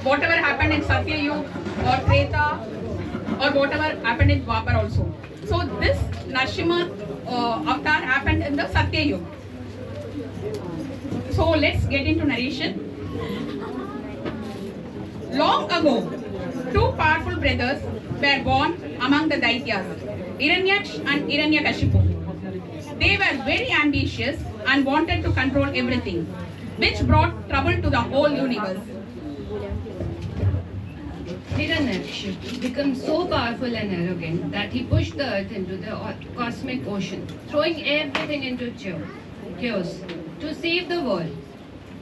whatever happened in Satya Yuga or Treta or whatever happened in Dwapar also. So this Narasimha avatar happened in the Satya Yuga. So let's get into narration. Long ago, two powerful brothers were born among the Daityas, Hiranyaksh and Hiranyakashipu. They were very ambitious and wanted to control everything, which brought trouble to the whole universe. Hiranyaksha became so powerful and arrogant that he pushed the earth into the cosmic ocean, throwing everything into chaos. To save the world,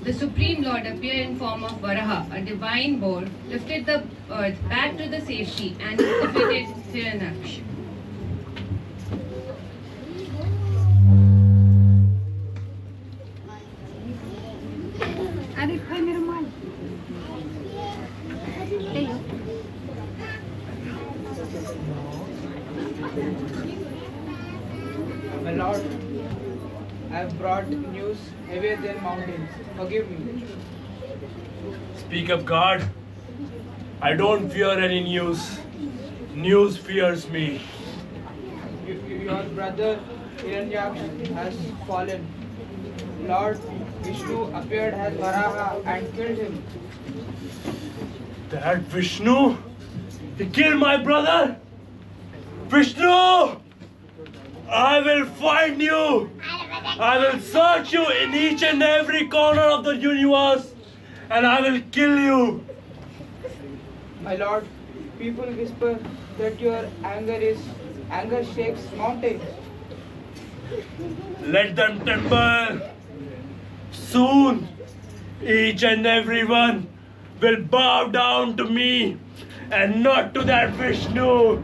the Supreme Lord appeared in form of Varaha, a divine boar, lifted the earth back to the safety and defeated Hiranyaksha. My lord, I have brought news heavier than mountains. Forgive me. Speak of God. I don't fear any news. News fears me. Your brother Hiranyaksh has fallen. Lord Vishnu appeared as Varaha and killed him. That Vishnu? He killed my brother? Vishnu! I will find you! I will search you in each and every corner of the universe and I will kill you! My lord, people whisper that your anger shakes mountains. Let them tremble! Soon, each and every one will bow down to me and not to that Vishnu!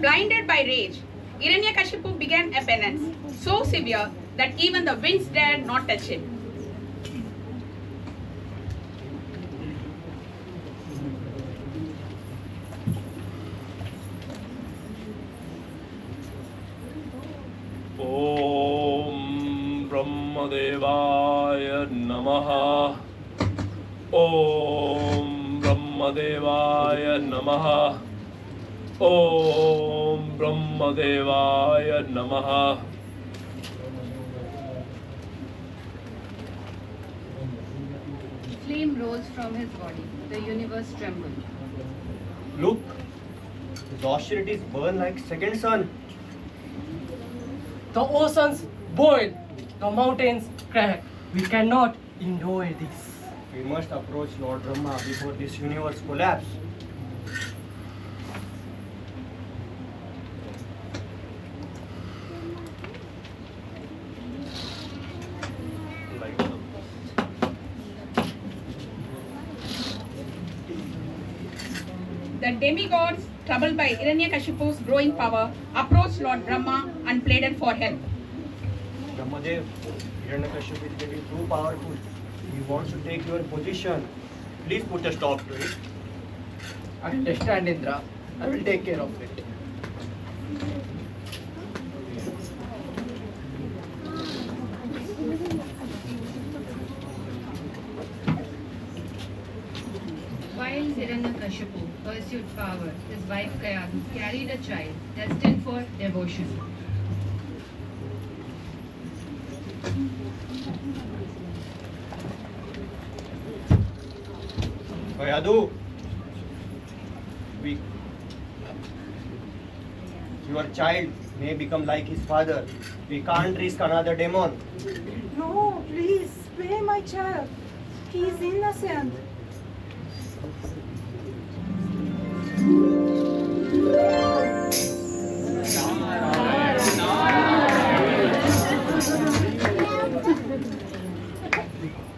Blinded by rage, Hiranyakashipu began a penance so severe that even the winds dared not touch him. Om Brahmadevaya Namaha. Om Brahmadevaya Namaha. Om Brahmadevaya Namaha. Flame rose from his body. The universe trembled. Look, the austerities burn like second sun. The oceans boil, the mountains crack. We cannot ignore this. We must approach Lord Brahma before this universe collapse. The demigods, troubled by Hiranyakashipu's growing power, approached Lord Brahma and pleaded for help. Brahmadev, Hiranyakashipu is getting too powerful. He wants to take your position. Please put a stop to it. Understand, Indra. I will take care of it. While Hiranyakashipu pursued power, his wife Kayadu carried a child destined for devotion. Kayadu, your child may become like his father. We can't risk another demon. No, please, spare my child. He is innocent.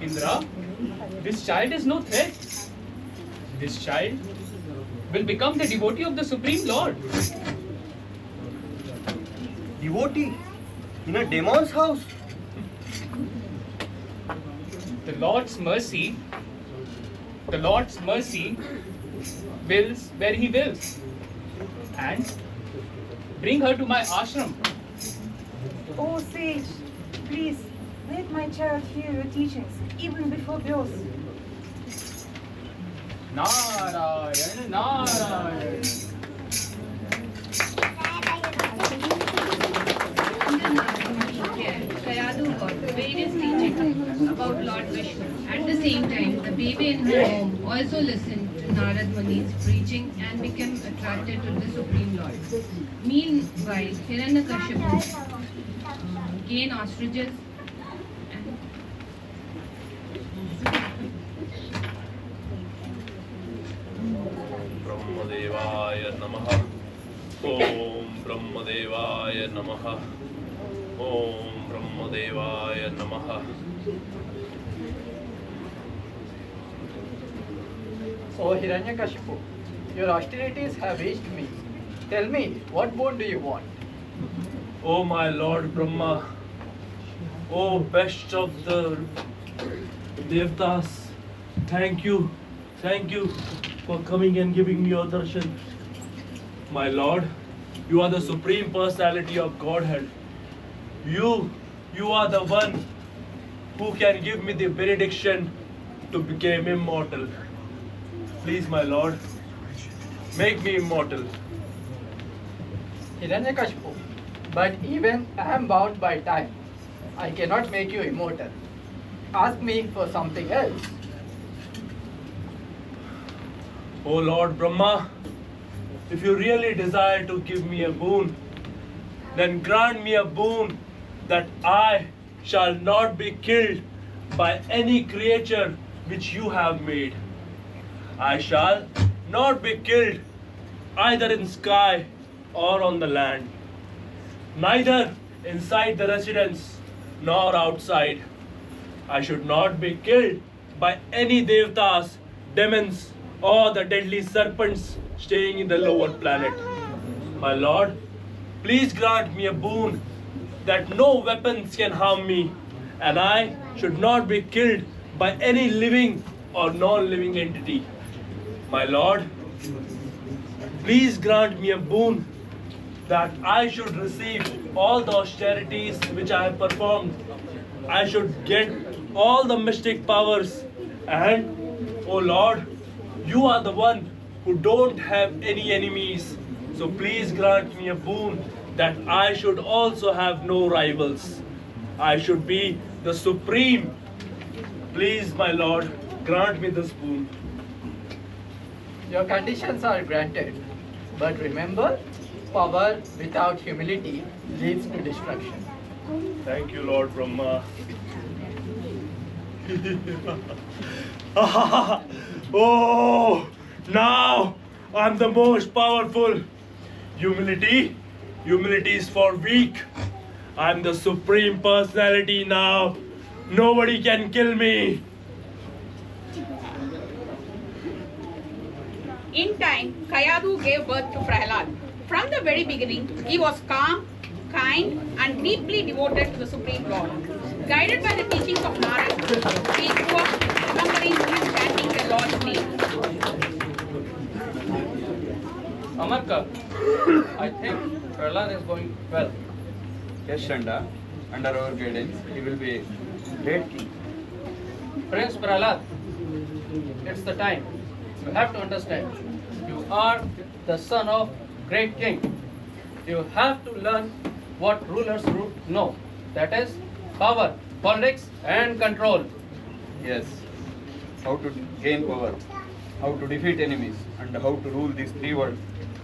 Indra, this child is no threat. This child will become the devotee of the Supreme Lord. Devotee? In a demon's house? The Lord's mercy The Lord's mercy wills where He wills. And bring her to my ashram. Oh, sage, please let my child hear your teachings even before birth. Narayan, Narayan. Under Narada's care, Kayadu got various teachings about Lord Vishnu. At the same time, the baby in her home also listened to Narad Muni's preaching and became attracted to the Supreme Lord. Meanwhile, Hiranyakashipu gained ostriches and ब्रह्मदेवाय नमः ॐ ब्रह्मदेवाय नमः ॐ ब्रह्मदेवाय नमः O Hiranyakashipu, your austerities have reached me. Tell me, what boon do you want? O my Lord Brahma, O best of the Devtas, thank you for coming and giving me your darshan. My Lord, you are the Supreme Personality of Godhead. You are the one who can give me the benediction to become immortal. Please, my Lord, make me immortal. Hiranyakashipu, but even I am bound by time. I cannot make you immortal. Ask me for something else. O Lord Brahma, if you really desire to give me a boon, then grant me a boon that I shall not be killed by any creature which you have made. I shall not be killed either in sky or on the land, neither inside the residence nor outside. I should not be killed by any devtas, demons, or the deadly serpents staying in the lower planet. My Lord, please grant me a boon that no weapons can harm me, and I should not be killed by any living or non-living entity. My Lord, please grant me a boon that I should receive all the austerities which I have performed. I should get all the mystic powers, and, oh Lord, you are the one who don't have any enemies. So please grant me a boon that I should also have no rivals. I should be the supreme. Please, my Lord, grant me this boon. Your conditions are granted. But remember, power without humility leads to destruction. Thank you, Lord Brahma. Oh, now I'm the most powerful. Humility is for weak. I'm the Supreme Personality now. Nobody can kill me. In time, Kayadu gave birth to Prahlad. From the very beginning, he was calm, kind, and deeply devoted to the Supreme Lord. Guided by the teachings of Narad, he grew up remembering and chanting the Lord's name. Amarka, I think Prahlad is going well. Yes, Shanda. Under our guidance, he will be a great king. Prince Prahlad, it's the time. You have to understand. You are the son of great king. You have to learn what rulers know. That is power, politics, and control. Yes. How to gain power, how to defeat enemies, and how to rule these three worlds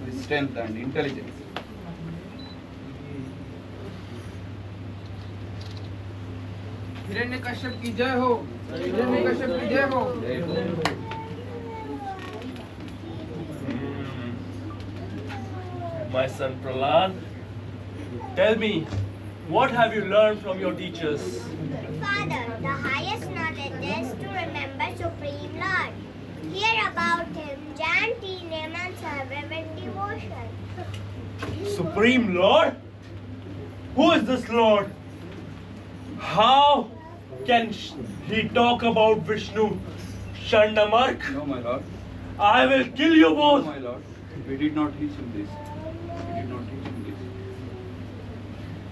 with strength and intelligence. Hiranyakashyap की जय हो। हिरण्यकश्यप की जय हो। My son Prahlad, tell me, what have you learned from your teachers? Father, the highest knowledge is to remember Supreme Lord. Hear about him, chant his name and serve him with devotion. Supreme Lord? Who is this Lord? How can he talk about Vishnu? Shandamark, No, my lord. I will kill you No, both. my lord. We did not teach him this. We did not teach him this.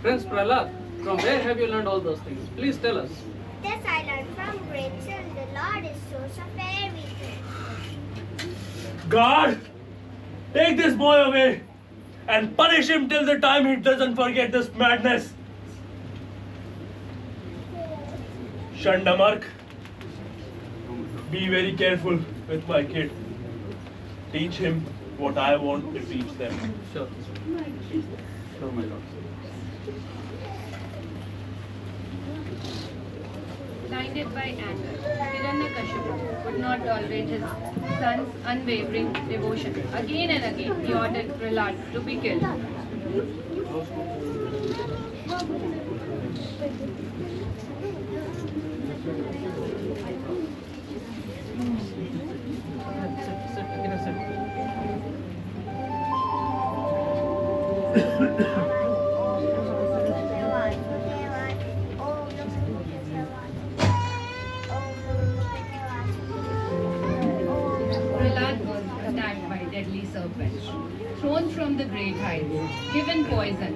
Prince Prahlad, from where have you learned all those things? Please tell us. This I learned from great children. The Lord is source of everything. God, take this boy away and punish him till the time he doesn't forget this madness. Shandamark, be very careful with my kid. Teach him what I want to teach them. Sure. Sure, my lord. Blinded by anger, Hiranyakashipu could not tolerate his son's unwavering devotion. Again and again, he ordered Prahlad to be killed. Sit, again, sit. Prahlad was attacked by deadly serpents, thrown from the great heights, given poison.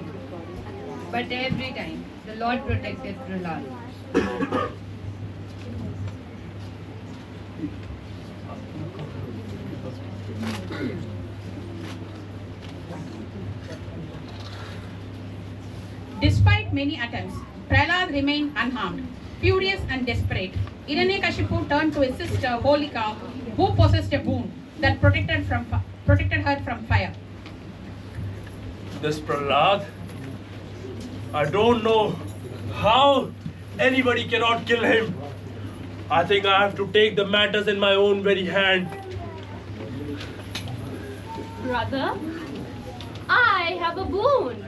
But every time, the Lord protected Prahlad. Despite many attempts, Prahlad remained unharmed. Furious and desperate, Hiranyakashipu turned to his sister Holika, who possessed a boon that protected her from fire. This Prahlad, I don't know how anybody cannot kill him. I think I have to take the matters in my own very hand. Brother, I have a boon.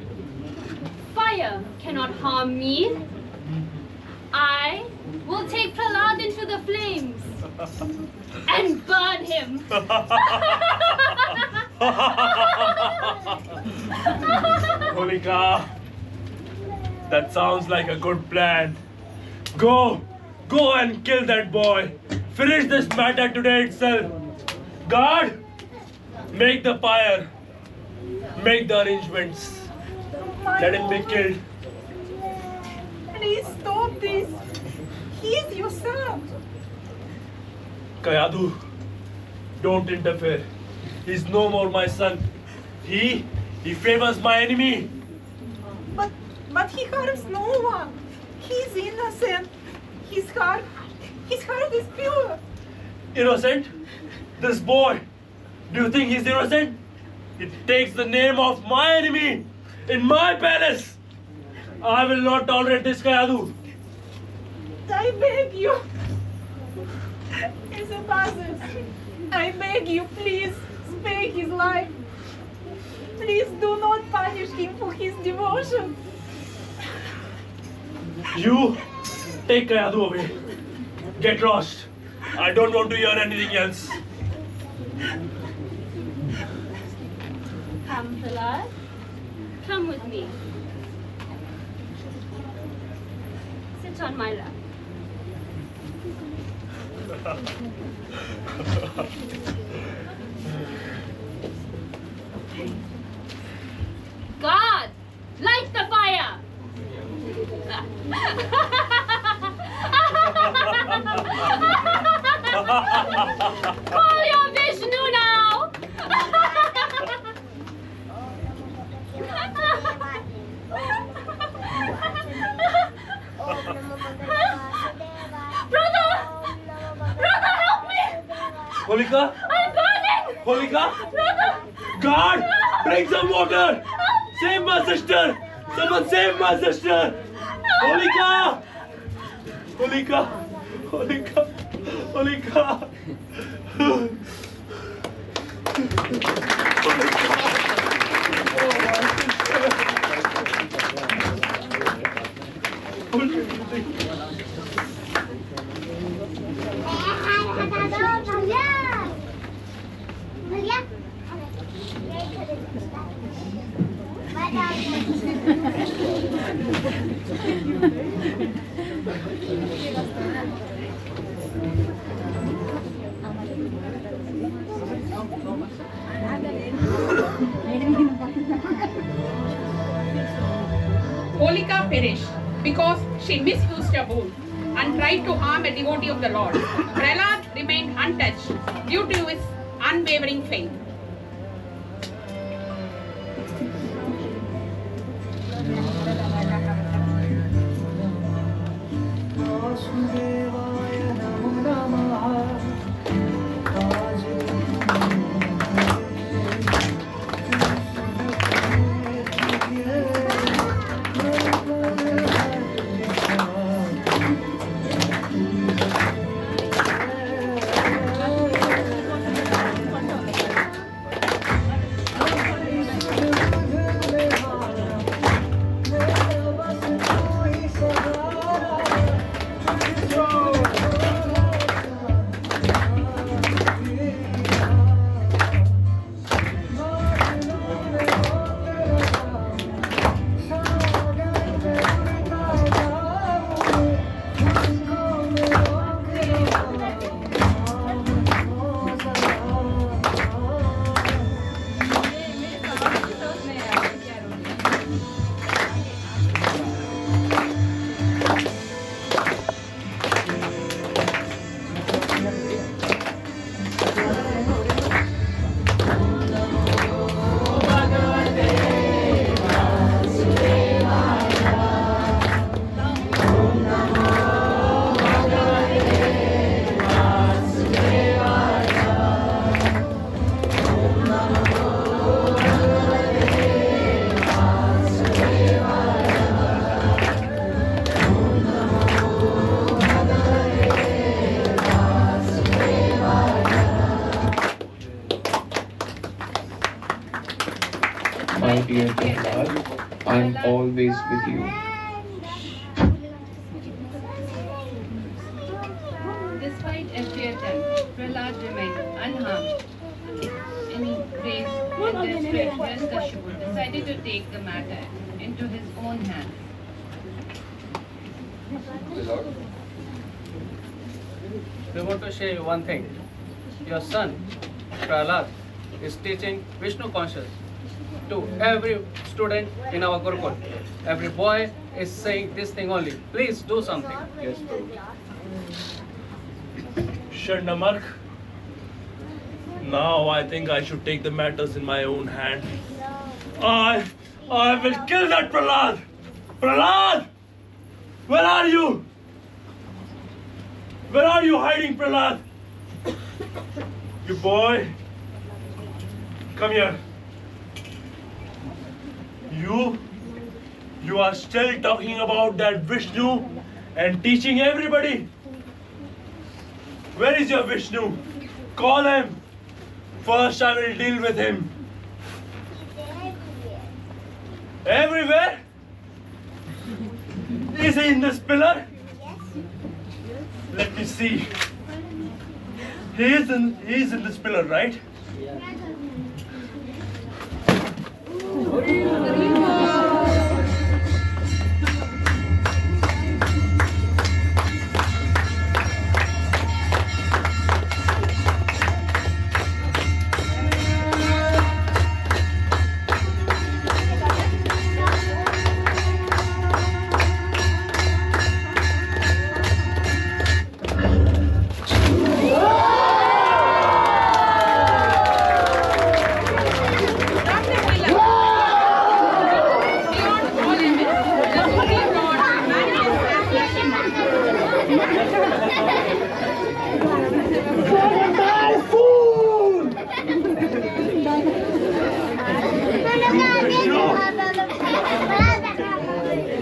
Fire cannot harm me. I will take Prahlad into the flames and burn him. Holika, that sounds like a good plan. Go and kill that boy. Finish this matter today itself. Guard, make the fire. Make the arrangements. Let him be killed. Please stop this. He is your son. Kayadu, don't interfere. He's no more my son. He favors my enemy. But he harms no one. He's innocent. His heart is pure. Innocent? This boy, do you think he's innocent? It takes the name of my enemy in my palace. I will not tolerate this, Kayadu. I beg you. As a mother, I beg you, please spare his life. Please do not punish him for his devotion. You take Kayadu away. Get lost. I don't want to hear anything else. Come, Prahlad. Come with me. Sit on my lap. God, light the fire! Call your Vishnu now! Brother! Brother, help me! Holika? I'm burning! Holika? Brother! Guard! Bring some water! Save my sister! Someone save my sister! Holika! Holika! Holika! Holika! perished because she misused a bowl and tried to harm a devotee of the Lord. Prahlad remained untouched due to his unwavering faith. My dear Prahlad, I'm always with you. Despite every attempt, Prahlad remained unharmed. In grace and desperate, Hiranyakashipu decided to take the matter into his own hands. We want to share you one thing. Your son, Prahlad, is teaching Vishnu consciousness to every student in our Gurukul. Every boy is saying this thing only. Please do something. Yes, Prabhu. Shandamark, now I think I should take the matters in my own hand. I will kill that Prahlad! Prahlad! Where are you? Where are you hiding, Prahlad? You boy, come here. You are still talking about that Vishnu and teaching everybody. Where is your Vishnu? Call him. First I will deal with him. Everywhere? Is he in this pillar? Let me see. He is in this pillar, right?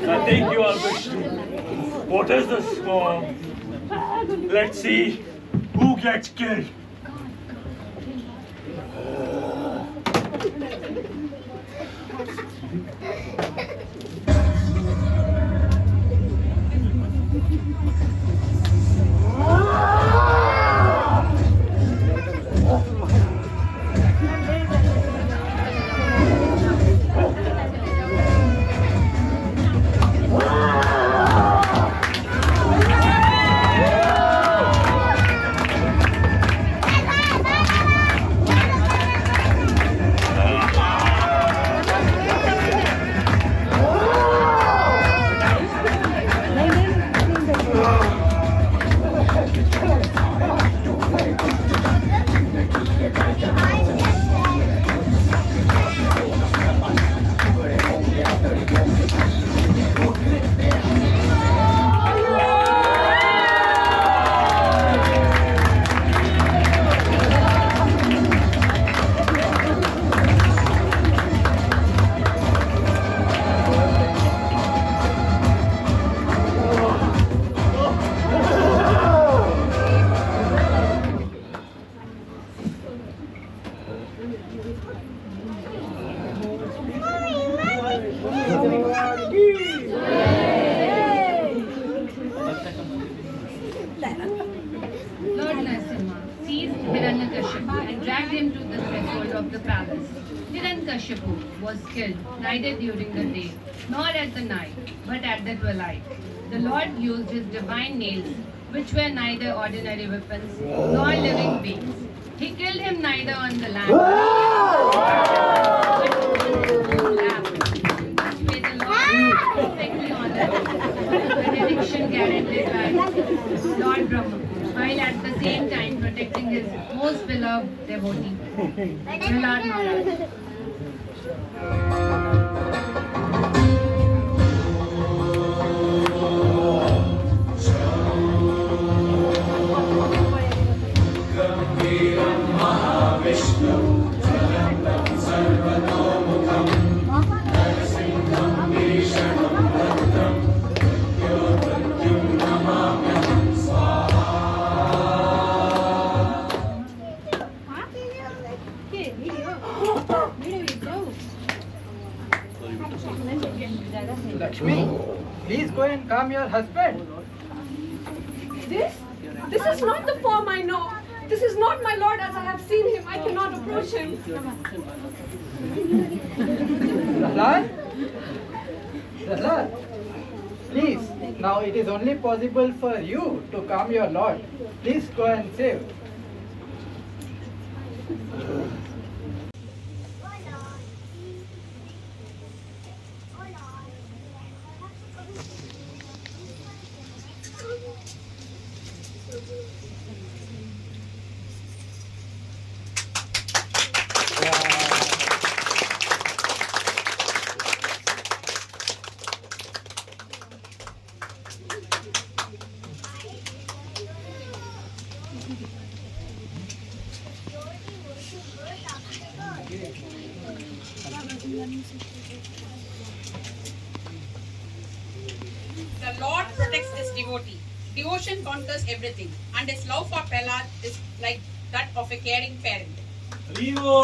I think you are Vishnu. What is this for? Let's see who gets killed. Hiranyakashipu and dragged him to the threshold of the palace. Hiranyakashipu was killed neither during the day nor at the night, but at the twilight. The Lord used his divine nails, which were neither ordinary weapons nor living beings. He killed him neither on the land but on his own lap. This way the Lord perfectly honored the benediction guaranteed by Lord Brahma, while at the same time protecting his most beloved devotee, Prahlad Maharaj. Lakshmi, please go and calm your husband. This is not the form I know. This is not my lord as I have seen him. I cannot approach him. Prahlad? Prahlad, please, now it is only possible for you to calm your lord. Please go and save. The Lord protects his devotee. Devotion conquers everything, and his love for Prahlad is like that of a caring parent. Vivo!